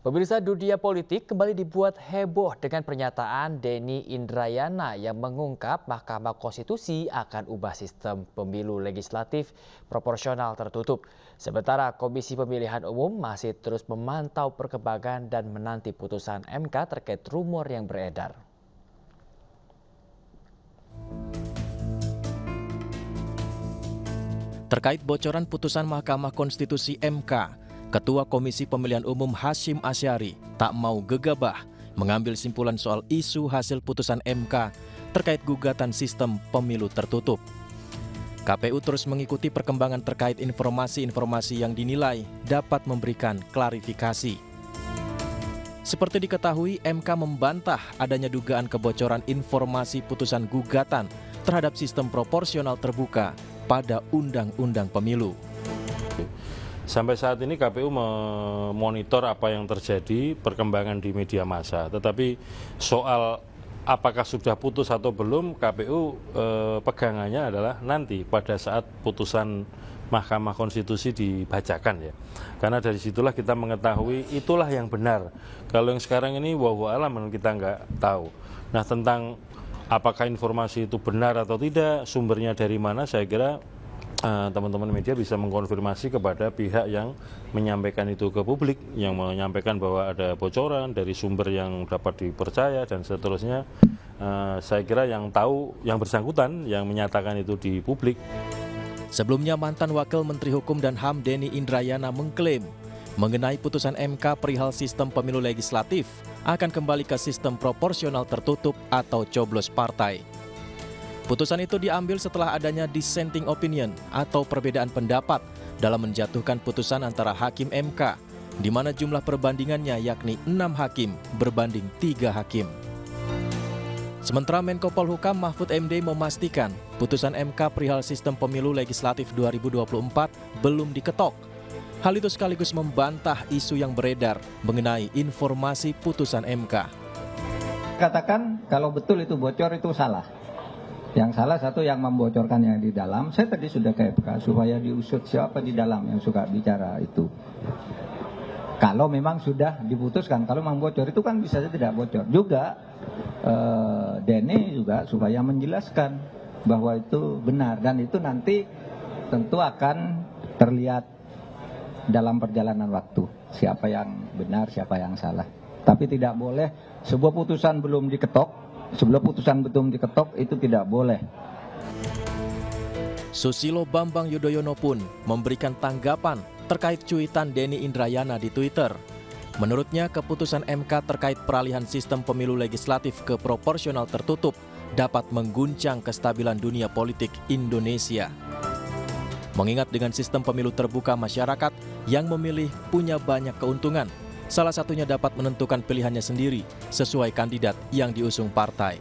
Pemirsa, dunia politik kembali dibuat heboh dengan pernyataan Denny Indrayana yang mengungkap Mahkamah Konstitusi akan ubah sistem pemilu legislatif proporsional tertutup. Sementara Komisi Pemilihan Umum masih terus memantau perkembangan dan menanti putusan MK terkait rumor yang beredar. Terkait bocoran putusan Mahkamah Konstitusi MK, Ketua Komisi Pemilihan Umum Hasyim Asyari tak mau gegabah mengambil simpulan soal isu hasil putusan MK terkait gugatan sistem pemilu tertutup. KPU terus mengikuti perkembangan terkait informasi-informasi yang dinilai dapat memberikan klarifikasi. Seperti diketahui, MK membantah adanya dugaan kebocoran informasi putusan gugatan terhadap sistem proporsional terbuka pada Undang-Undang Pemilu. Sampai saat ini KPU memonitor apa yang terjadi, perkembangan di media massa. Tetapi soal apakah sudah putus atau belum, KPU pegangannya adalah nanti pada saat putusan Mahkamah Konstitusi dibacakan ya. Karena dari situlah kita mengetahui itulah yang benar. Kalau yang sekarang ini wallahu a'lam kita nggak tahu. Nah, tentang apakah informasi itu benar atau tidak, sumbernya dari mana, saya kira teman-teman media bisa mengkonfirmasi kepada pihak yang menyampaikan itu ke publik, yang menyampaikan bahwa ada bocoran dari sumber yang dapat dipercaya dan seterusnya. Saya kira yang tahu, yang bersangkutan, yang menyatakan itu di publik. Sebelumnya, mantan Wakil Menteri Hukum dan HAM Denny Indrayana mengklaim mengenai putusan MK perihal sistem pemilu legislatif akan kembali ke sistem proporsional tertutup atau coblos partai. Putusan itu diambil setelah adanya dissenting opinion atau perbedaan pendapat dalam menjatuhkan putusan antara hakim MK, di mana jumlah perbandingannya yakni 6 hakim berbanding 3 hakim. Sementara Menko Polhukam Mahfud MD memastikan putusan MK perihal sistem pemilu legislatif 2024 belum diketok. Hal itu sekaligus membantah isu yang beredar mengenai informasi putusan MK. Katakan kalau betul itu bocor itu salah. Yang salah satu yang membocorkannya di dalam, saya tadi sudah ke MK supaya diusut siapa di dalam yang suka bicara itu. Kalau memang sudah diputuskan, kalau memang bocor itu kan bisa saja tidak bocor. Juga Denny juga supaya menjelaskan bahwa itu benar dan itu nanti tentu akan terlihat dalam perjalanan waktu siapa yang benar, siapa yang salah. Tapi tidak boleh sebuah putusan belum diketok. Sebelum putusan belum diketok itu tidak boleh. Susilo Bambang Yudhoyono pun memberikan tanggapan terkait cuitan Denny Indrayana di Twitter. Menurutnya, keputusan MK terkait peralihan sistem pemilu legislatif ke proporsional tertutup dapat mengguncang kestabilan dunia politik Indonesia. Mengingat dengan sistem pemilu terbuka, masyarakat yang memilih punya banyak keuntungan. Salah satunya dapat menentukan pilihannya sendiri sesuai kandidat yang diusung partai.